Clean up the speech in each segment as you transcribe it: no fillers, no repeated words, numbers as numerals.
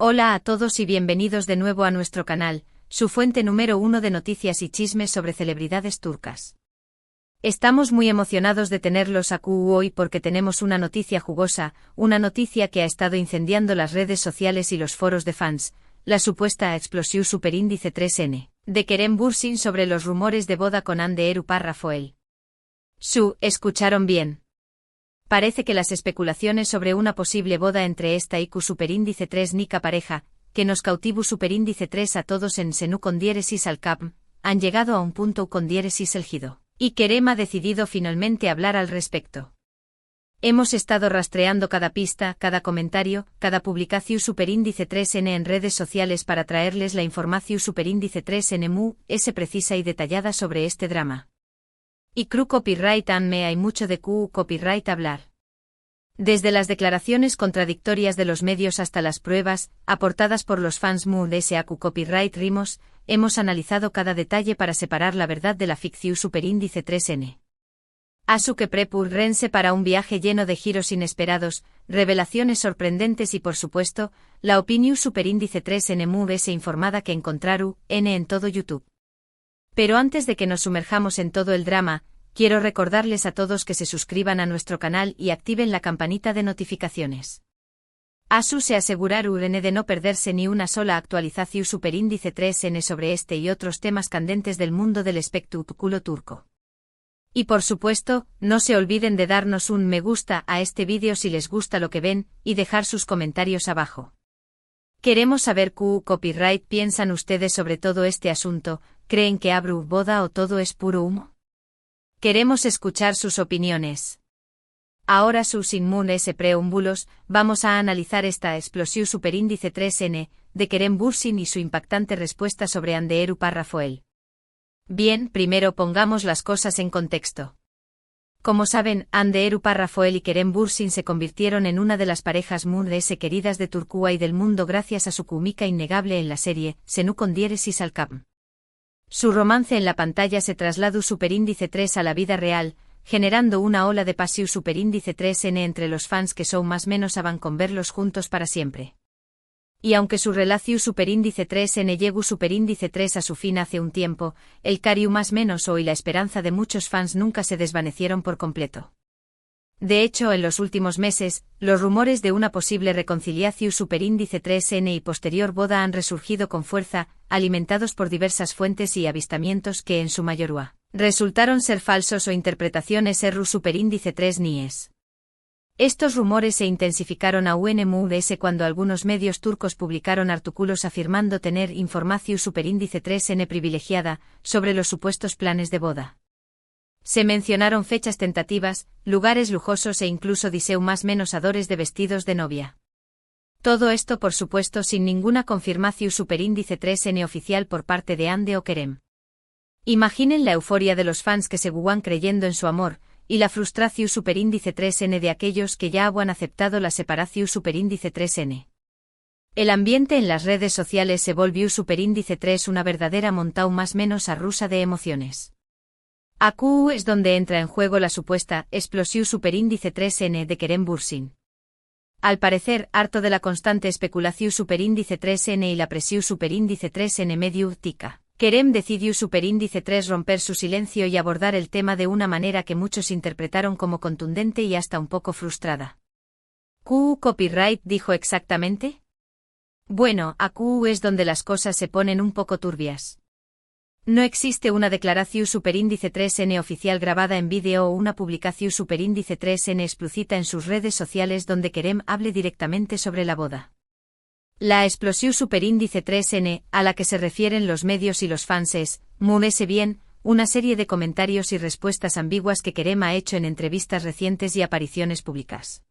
Hola a todos y bienvenidos de nuevo a nuestro canal, su fuente número 1 de noticias y chismes sobre celebridades turcas. Estamos muy emocionados de tenerlos aquí hoy porque tenemos una noticia jugosa, una noticia que ha estado incendiando las redes sociales y los foros de fans, la supuesta explosión superíndice 3N, de Kerem Bürsin sobre los rumores de boda con Hande Erupar Rafael. ¿Escucharon bien? Parece que las especulaciones sobre una posible boda entre esta y Q superíndice 3 Nika pareja, que nos cautivo superíndice 3 a todos en Senu con diéresis al cap, han llegado a un punto con diéresis elgido, y Kerem ha decidido finalmente hablar al respecto. Hemos estado rastreando cada pista, cada comentario, cada publicación superíndice 3N en redes sociales para traerles la información superíndice 3N precisa y detallada sobre este drama. Y Q copyright me hay mucho de Q copyright hablar. Desde las declaraciones contradictorias de los medios hasta las pruebas, aportadas por los fans de SAQ copyright rimos, hemos analizado cada detalle para separar la verdad de la ficción superíndice 3N. Asu que prepurrense para un viaje lleno de giros inesperados, revelaciones sorprendentes y por supuesto, la opinión superíndice 3N es informada que encontraru en todo YouTube. Pero antes de que nos sumerjamos en todo el drama, quiero recordarles a todos que se suscriban a nuestro canal y activen la campanita de notificaciones. Asu se aseguraru de no perderse ni una sola actualización superíndice 3N sobre este y otros temas candentes del mundo del espectáculo turco. Y por supuesto, no se olviden de darnos un me gusta a este vídeo si les gusta lo que ven, y dejar sus comentarios abajo. Queremos saber qué copyright piensan ustedes sobre todo este asunto. ¿Creen que habrá boda o todo es puro humo? Queremos escuchar sus opiniones. Ahora sus inmunes preámbulos, vamos a analizar esta explosión superíndice 3N, de Kerem Bürsin y su impactante respuesta sobre Hande Erupar Rafael. Bien, primero pongamos las cosas en contexto. Como saben, Hande Erupar Rafael y Kerem Bürsin se convirtieron en una de las parejas queridas de Turquía y del mundo gracias a su química innegable en la serie, Senu con diéresis al cap. Su romance en la pantalla se trasladó superíndice 3 a la vida real, generando una ola de pasión superíndice 3N entre los fans que son más menos avan con verlos juntos para siempre. Y aunque su relación superíndice 3N llegó superíndice 3 a su fin hace un tiempo, el cariu más menos hoy la esperanza de muchos fans nunca se desvanecieron por completo. De hecho, en los últimos meses, los rumores de una posible reconciliación superíndice 3N y posterior boda han resurgido con fuerza, alimentados por diversas fuentes y avistamientos que en su mayoría resultaron ser falsos o interpretaciones erru superíndice 3 nies. Estos rumores se intensificaron a UNMUS cuando algunos medios turcos publicaron artículos afirmando tener información superíndice 3N privilegiada sobre los supuestos planes de boda. Se mencionaron fechas tentativas, lugares lujosos e incluso diseu más menos adores de vestidos de novia. Todo esto por supuesto sin ninguna confirmación superíndice 3N oficial por parte de Hande o Kerem. Imaginen la euforia de los fans que seguían creyendo en su amor, y la frustración superíndice 3N de aquellos que ya habían aceptado la separación superíndice 3N. El ambiente en las redes sociales se volvió superíndice 3 una verdadera montao más menos rusa de emociones. Aquí es donde entra en juego la supuesta explosión superíndice 3N de Kerem Bürsin. Al parecer, harto de la constante especulación superíndice 3N y la presión superíndice 3N mediática, Kerem decidió superíndice 3 romper su silencio y abordar el tema de una manera que muchos interpretaron como contundente y hasta un poco frustrada. ¿Qué copyright dijo exactamente? Bueno, aquí es donde las cosas se ponen un poco turbias. No existe una declaración superíndice 3N oficial grabada en vídeo o una publicación superíndice 3N explícita en sus redes sociales donde Kerem hable directamente sobre la boda. La explosión superíndice 3N, a la que se refieren los medios y los fans es, bien, una serie de comentarios y respuestas ambiguas que Kerem ha hecho en entrevistas recientes y apariciones públicas.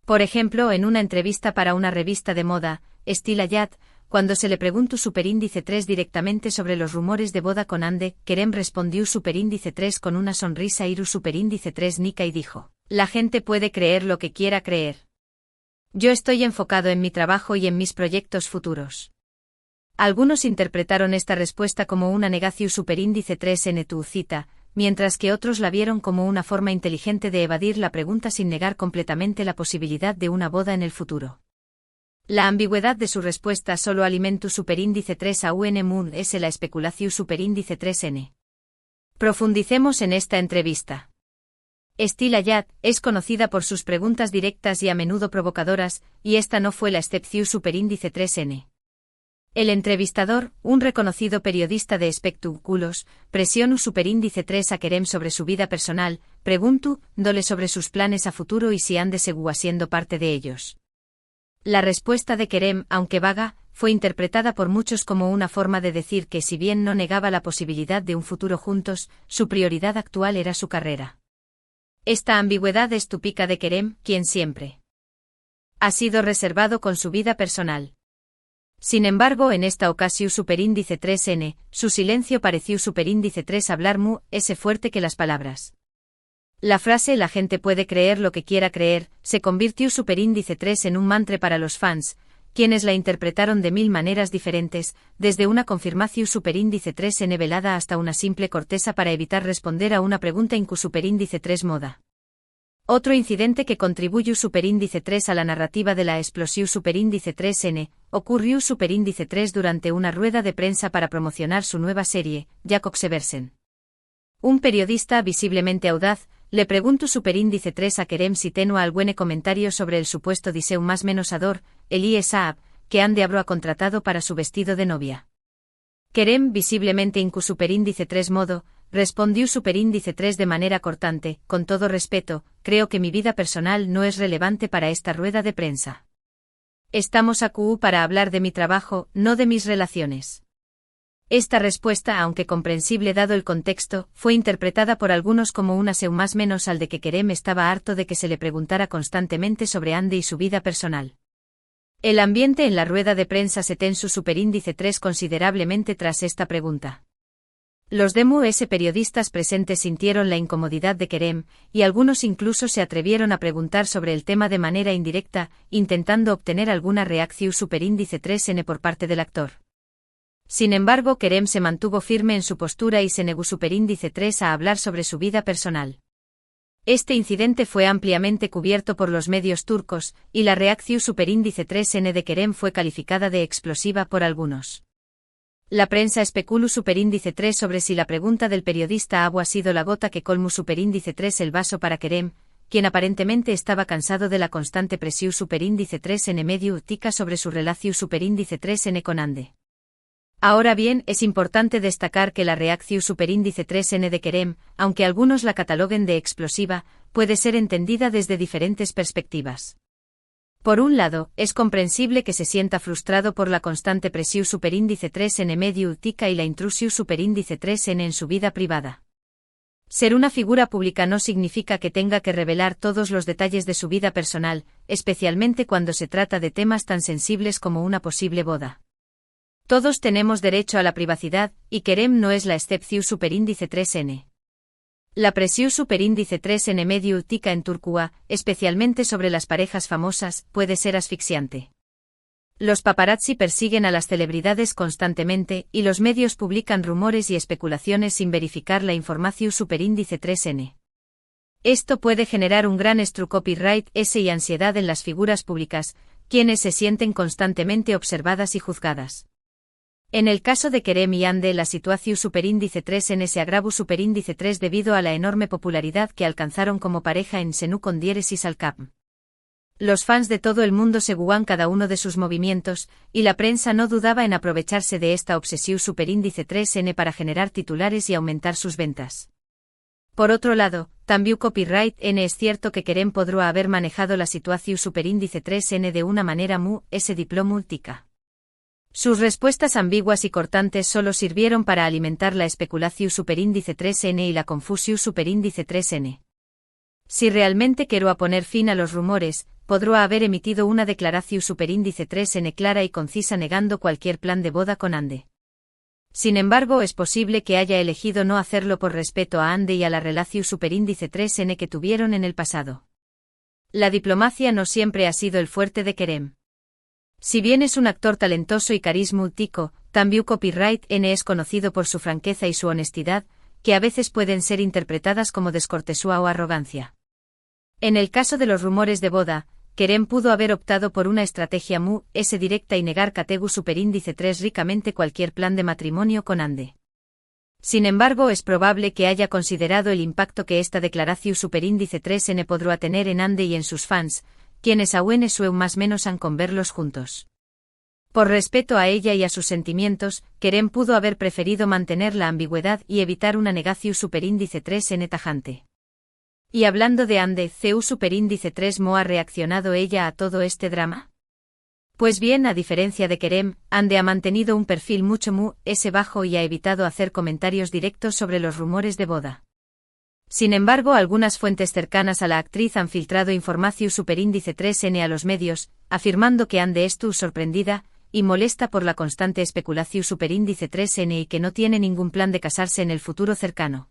Por ejemplo, en una entrevista para una revista de moda, Style Hayat, cuando se le preguntó superíndice 3 directamente sobre los rumores de boda con Hande, Kerem respondió superíndice 3 con una sonrisa iru superíndice 3 Nika y dijo, la gente puede creer lo que quiera creer. Yo estoy enfocado en mi trabajo y en mis proyectos futuros. Algunos interpretaron esta respuesta como una negación superíndice 3N tu cita, mientras que otros la vieron como una forma inteligente de evadir la pregunta sin negar completamente la posibilidad de una boda en el futuro. La ambigüedad de su respuesta solo alimentu superíndice 3 a un mun es la especulación superíndice 3n. Profundicemos en esta entrevista. Steel Ayat es conocida por sus preguntas directas y a menudo provocadoras, y esta no fue la excepción superíndice 3n. El entrevistador, un reconocido periodista de espectáculos, presiona superíndice 3 a Kerem sobre su vida personal, preguntándole sobre sus planes a futuro y si han de seguir siendo parte de ellos. La respuesta de Kerem, aunque vaga, fue interpretada por muchos como una forma de decir que si bien no negaba la posibilidad de un futuro juntos, su prioridad actual era su carrera. Esta ambigüedad es típica de Kerem, quien siempre ha sido reservado con su vida personal. Sin embargo, en esta ocasión superíndice 3n, su silencio pareció superíndice 3 hablar ese fuerte que las palabras. La frase «la gente puede creer lo que quiera creer» se convirtió superíndice 3 en un mantra para los fans, quienes la interpretaron de mil maneras diferentes, desde una confirmación superíndice 3n velada hasta una simple cortesa para evitar responder a una pregunta incu superíndice 3 moda. Otro incidente que contribuyó superíndice 3 a la narrativa de la explosión superíndice 3n, ocurrió superíndice 3 durante una rueda de prensa para promocionar su nueva serie, Jacob Seversen. Un periodista visiblemente audaz, le preguntó superíndice 3 a Kerem si tenía algún comentario sobre el supuesto diseu más menosador, Elie Saab, que Ande habrá contratado para su vestido de novia. Kerem, visiblemente incu superíndice 3 modo, respondió superíndice 3 de manera cortante, con todo respeto, creo que mi vida personal no es relevante para esta rueda de prensa. Estamos aquí para hablar de mi trabajo, no de mis relaciones. Esta respuesta, aunque comprensible dado el contexto, fue interpretada por algunos como una seu más menos al de que Kerem estaba harto de que se le preguntara constantemente sobre Ande y su vida personal. El ambiente en la rueda de prensa se tensu superíndice 3 considerablemente tras esta pregunta. Los DMUS periodistas presentes sintieron la incomodidad de Kerem, y algunos incluso se atrevieron a preguntar sobre el tema de manera indirecta, intentando obtener alguna reacción superíndice 3n por parte del actor. Sin embargo, Kerem se mantuvo firme en su postura y se negó superíndice 3 a hablar sobre su vida personal. Este incidente fue ampliamente cubierto por los medios turcos, y la reacción superíndice 3n de Kerem fue calificada de explosiva por algunos. La prensa especuló superíndice 3 sobre si la pregunta del periodista ha sido la gota que colmó superíndice 3 el vaso para Kerem, quien aparentemente estaba cansado de la constante presión superíndice 3n medio tica sobre su relación superíndice 3n con Ande. Ahora bien, es importante destacar que la reacción superíndice 3n de Kerem, aunque algunos la cataloguen de explosiva, puede ser entendida desde diferentes perspectivas. Por un lado, es comprensible que se sienta frustrado por la constante presión superíndice 3n medio tica y la intrusión superíndice 3n en su vida privada. Ser una figura pública no significa que tenga que revelar todos los detalles de su vida personal, especialmente cuando se trata de temas tan sensibles como una posible boda. Todos tenemos derecho a la privacidad, y Kerem no es la excepción superíndice 3n. La presión superíndice 3n medio tica en Turquía, especialmente sobre las parejas famosas, puede ser asfixiante. Los paparazzi persiguen a las celebridades constantemente, y los medios publican rumores y especulaciones sin verificar la información superíndice 3n. Esto puede generar un gran copyright y ansiedad en las figuras públicas, quienes se sienten constantemente observadas y juzgadas. En el caso de Kerem y Ande, la situación superíndice 3n se agravó superíndice 3 debido a la enorme popularidad que alcanzaron como pareja en Senu con diéresis al cap. Los fans de todo el mundo seguían cada uno de sus movimientos, y la prensa no dudaba en aprovecharse de esta obsesión superíndice 3n para generar titulares y aumentar sus ventas. Por otro lado, también copyright n es cierto que Kerem podría haber manejado la situación superíndice 3n de una manera diplomúltica. Sus respuestas ambiguas y cortantes solo sirvieron para alimentar la especulación superíndice 3n y la confusión superíndice 3n. Si realmente quiero poner fin a los rumores, podría haber emitido una declaración superíndice 3n clara y concisa negando cualquier plan de boda con Ande. Sin embargo, es posible que haya elegido no hacerlo por respeto a Ande y a la relación superíndice 3n que tuvieron en el pasado. La diplomacia no siempre ha sido el fuerte de Kerem. Si bien es un actor talentoso y carismático, también copyright n es conocido por su franqueza y su honestidad, que a veces pueden ser interpretadas como descortesía o arrogancia. En el caso de los rumores de boda, Kerem pudo haber optado por una estrategia muy directa y negar categu superíndice 3 ricamente cualquier plan de matrimonio con Ande. Sin embargo, es probable que haya considerado el impacto que esta declaración superíndice 3n podrá tener en Ande y en sus fans, quienes aún sueu más menos han con verlos juntos. Por respeto a ella y a sus sentimientos, Kerem pudo haber preferido mantener la ambigüedad y evitar una negación superíndice 3n tajante. Y hablando de Ande, CU superíndice 3 ¿mo ha reaccionado ella a todo este drama? Pues bien, a diferencia de Kerem, Ande ha mantenido un perfil mucho bajo y ha evitado hacer comentarios directos sobre los rumores de boda. Sin embargo, algunas fuentes cercanas a la actriz han filtrado información superíndice 3n a los medios, afirmando que Ande estuvo sorprendida y molesta por la constante especulación superíndice 3n y que no tiene ningún plan de casarse en el futuro cercano.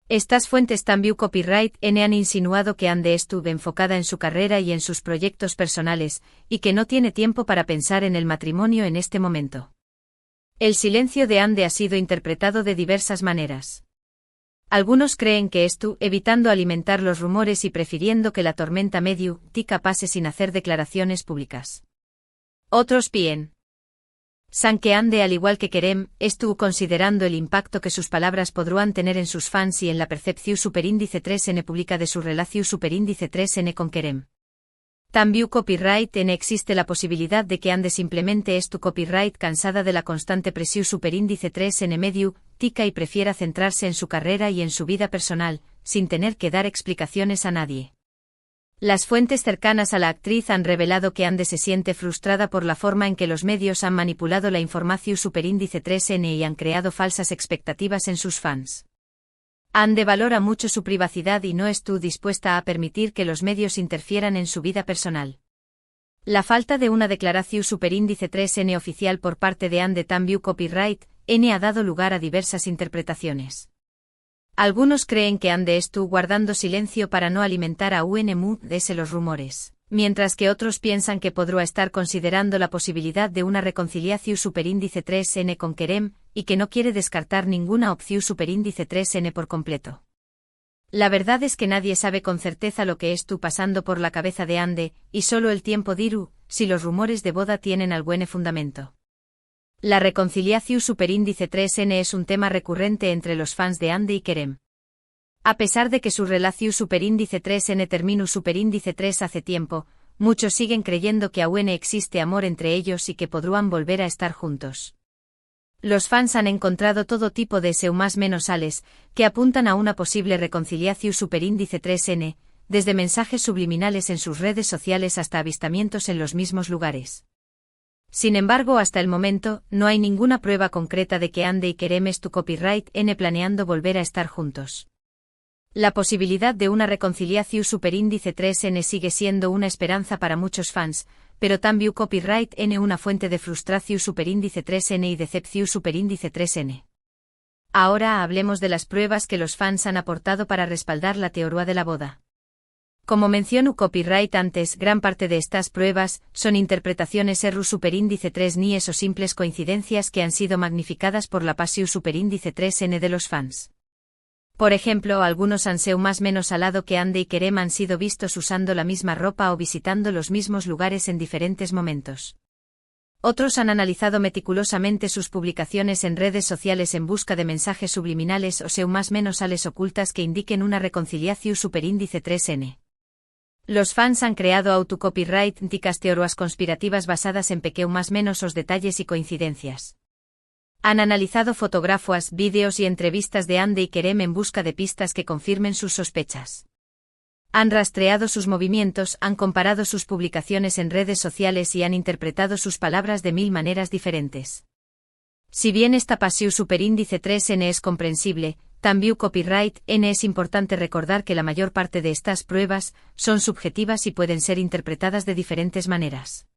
Estas fuentes también Copyright N han insinuado que Ande estuvo enfocada en su carrera y en sus proyectos personales, y que no tiene tiempo para pensar en el matrimonio en este momento. El silencio de Ande ha sido interpretado de diversas maneras. Algunos creen que estuvo evitando alimentar los rumores y prefiriendo que la tormenta mediática pase sin hacer declaraciones públicas. Otros piden que Ande, al igual que Kerem, estuvo considerando el impacto que sus palabras podrán tener en sus fans y en la percepción superíndice 3n pública de su relación superíndice 3n con Kerem. También Copyright N existe la posibilidad de que Ande simplemente copyright cansada de la constante presión superíndice 3n mediática y prefiera centrarse en su carrera y en su vida personal, sin tener que dar explicaciones a nadie. Las fuentes cercanas a la actriz han revelado que Ande se siente frustrada por la forma en que los medios han manipulado la información superíndice 3n y han creado falsas expectativas en sus fans. Ande valora mucho su privacidad y no estuvo dispuesta a permitir que los medios interfieran en su vida personal. La falta de una declaración superíndice 3n oficial por parte de Ande también Copyright N ha dado lugar a diversas interpretaciones. Algunos creen que Ande estuvo guardando silencio para no alimentar a los rumores, mientras que otros piensan que podrá estar considerando la posibilidad de una reconciliación superíndice 3n con Kerem, y que no quiere descartar ninguna opción superíndice 3n por completo. La verdad es que nadie sabe con certeza lo que estuvo pasando por la cabeza de Ande, y solo el tiempo dirá si los rumores de boda tienen algún fundamento. La reconciliación superíndice 3n es un tema recurrente entre los fans de Ande y Kerem. A pesar de que su relación superíndice 3n terminó superíndice 3 hace tiempo, muchos siguen creyendo que aún existe amor entre ellos y que podrán volver a estar juntos. Los fans han encontrado todo tipo de más menos sales, que apuntan a una posible reconciliación superíndice 3n, desde mensajes subliminales en sus redes sociales hasta avistamientos en los mismos lugares. Sin embargo, hasta el momento, no hay ninguna prueba concreta de que Ande y Kerem Copyright N planeando volver a estar juntos. La posibilidad de una reconciliación superíndice 3n sigue siendo una esperanza para muchos fans, pero también Copyright N una fuente de frustración superíndice 3n y decepción superíndice 3n. Ahora hablemos de las pruebas que los fans han aportado para respaldar la teoría de la boda. Como mencionó Copyright antes, gran parte de estas pruebas son interpretaciones RU superíndice 3 ni o simples coincidencias que han sido magnificadas por la pasión superíndice 3n de los fans. Por ejemplo, algunos han sido más menos al lado que Ande y Kerem han sido vistos usando la misma ropa o visitando los mismos lugares en diferentes momentos. Otros han analizado meticulosamente sus publicaciones en redes sociales en busca de mensajes subliminales o más menos sales ocultas que indiquen una reconciliación superíndice 3n. Los fans han creado autocopyright-ticas teorías conspirativas basadas en más menos os detalles y coincidencias. Han analizado fotografías, vídeos y entrevistas de Ande y Kerem en busca de pistas que confirmen sus sospechas. Han rastreado sus movimientos, han comparado sus publicaciones en redes sociales y han interpretado sus palabras de 1000 maneras diferentes. Si bien esta pasión superíndice 3n es comprensible, también Copyright N es importante recordar que la mayor parte de estas pruebas son subjetivas y pueden ser interpretadas de diferentes maneras.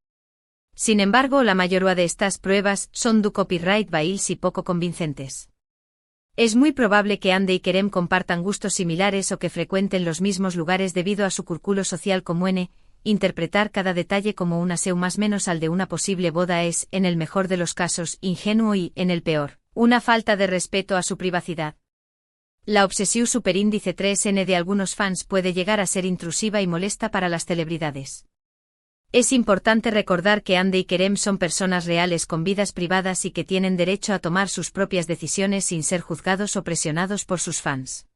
Sin embargo, la mayoría de estas pruebas son du copyright bailes y poco convincentes. Es muy probable que Ande y Kerem compartan gustos similares o que frecuenten los mismos lugares debido a su círculo social común. Interpretar cada detalle como una más menos al de una posible boda es, en el mejor de los casos, ingenuo y, en el peor, una falta de respeto a su privacidad. La obsesión superíndice 3n de algunos fans puede llegar a ser intrusiva y molesta para las celebridades. Es importante recordar que Hande y Kerem son personas reales con vidas privadas y que tienen derecho a tomar sus propias decisiones sin ser juzgados o presionados por sus fans.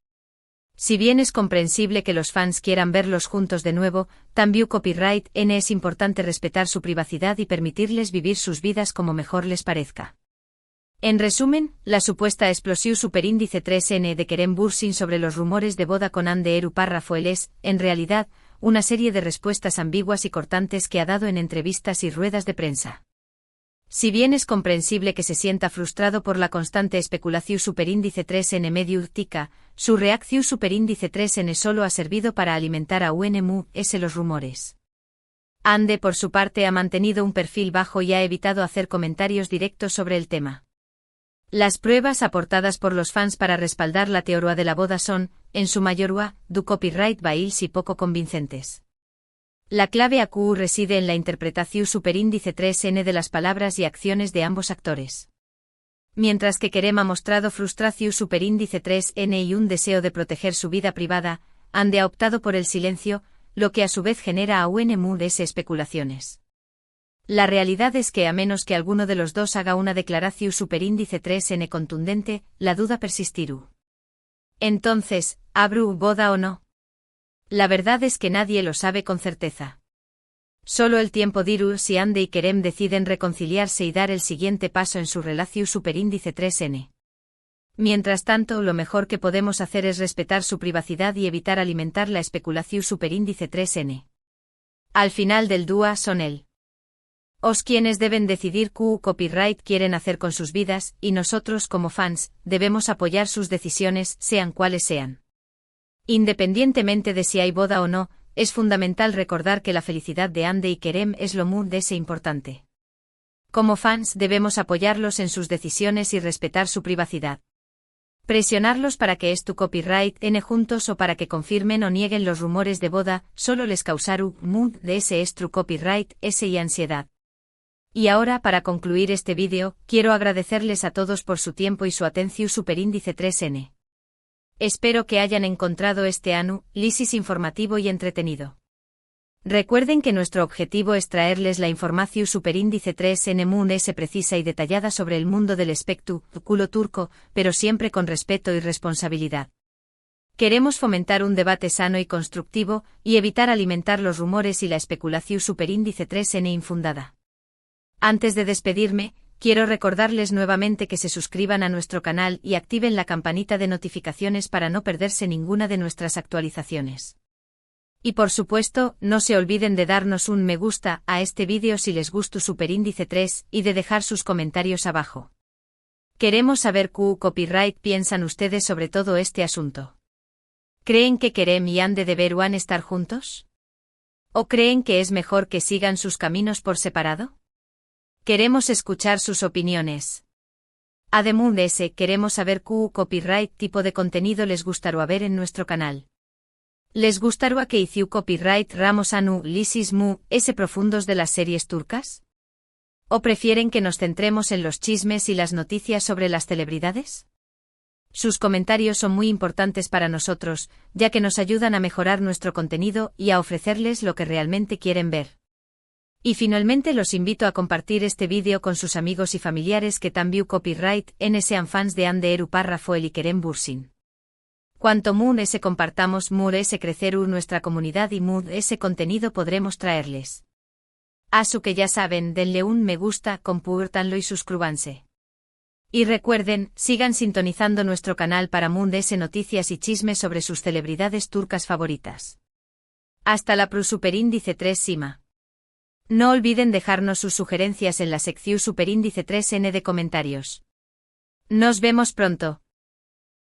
Si bien es comprensible que los fans quieran verlos juntos de nuevo, también Copyright N es importante respetar su privacidad y permitirles vivir sus vidas como mejor les parezca. En resumen, la supuesta explosión superíndice 3N de Kerem Bürsin sobre los rumores de boda con Hande Eru Parrafoel es, en realidad, una serie de respuestas ambiguas y cortantes que ha dado en entrevistas y ruedas de prensa. Si bien es comprensible que se sienta frustrado por la constante especulación superíndice 3N medio tica, su reacción superíndice 3N solo ha servido para alimentar a UNMU-S los rumores. Hande por su parte ha mantenido un perfil bajo y ha evitado hacer comentarios directos sobre el tema. Las pruebas aportadas por los fans para respaldar la teoría de la boda son, en su mayoría, du copyright bailes y poco convincentes. La clave AQ reside en la interpretación superíndice 3N de las palabras y acciones de ambos actores. Mientras que Kerem ha mostrado frustración superíndice 3N y un deseo de proteger su vida privada, Hande ha optado por el silencio, lo que a su vez genera a UNMU-S especulaciones. La realidad es que a menos que alguno de los dos haga una declaración superíndice 3N contundente, la duda persistirá. Entonces, ¿habrá boda o no? La verdad es que nadie lo sabe con certeza. Solo el tiempo dirá si Hande y Kerem deciden reconciliarse y dar el siguiente paso en su relación superíndice 3N. Mientras tanto, lo mejor que podemos hacer es respetar su privacidad y evitar alimentar la especulación superíndice 3N. Al final del día son os quienes deben decidir qué copyright quieren hacer con sus vidas, y nosotros como fans, debemos apoyar sus decisiones, sean cuales sean. Independientemente de si hay boda o no, es fundamental recordar que la felicidad de Hande y Kerem es lo más importante. Como fans debemos apoyarlos en sus decisiones y respetar su privacidad. Presionarlos para que tu copyright N juntos o para que confirmen o nieguen los rumores de boda, solo les causará mood de ese true copyright S y ansiedad. Y ahora para concluir este vídeo, quiero agradecerles a todos por su tiempo y su atención superíndice 3N. Espero que hayan encontrado este análisis informativo y entretenido. Recuerden que nuestro objetivo es traerles la información superíndice 3N MUN-S precisa y detallada sobre el mundo del espectáculo turco, pero siempre con respeto y responsabilidad. Queremos fomentar un debate sano y constructivo, y evitar alimentar los rumores y la especulación superíndice 3N infundada. Antes de despedirme, quiero recordarles nuevamente que se suscriban a nuestro canal y activen la campanita de notificaciones para no perderse ninguna de nuestras actualizaciones. Y por supuesto, no se olviden de darnos un me gusta a este vídeo si les gustó superíndice 3 y de dejar sus comentarios abajo. Queremos saber qué copyright piensan ustedes sobre todo este asunto. ¿Creen que Kerem y Hande deberán estar juntos? ¿O creen que es mejor que sigan sus caminos por separado? Queremos escuchar sus opiniones. Además, queremos saber qué copyright tipo de contenido les gustará ver en nuestro canal. ¿Les gustará que hiciu copyright ramos análisis MU-S profundos de las series turcas? ¿O prefieren que nos centremos en los chismes y las noticias sobre las celebridades? Sus comentarios son muy importantes para nosotros, ya que nos ayudan a mejorar nuestro contenido y a ofrecerles lo que realmente quieren ver. Y finalmente los invito a compartir este vídeo con sus amigos y familiares que también copyright N sean fans de Hande Eru Parrafoel y Kerem Bürsin. Cuanto MUN-S compartamos MUN-S crecerá nuestra comunidad y MUN-S contenido podremos traerles. Asu que ya saben, denle un me gusta, compártanlo y suscríbanse. Y recuerden, sigan sintonizando nuestro canal para MUN-S noticias y chismes sobre sus celebridades turcas favoritas. Hasta la superíndice 3 Sima. No olviden dejarnos sus sugerencias en la sección superíndice 3N de comentarios. Nos vemos pronto.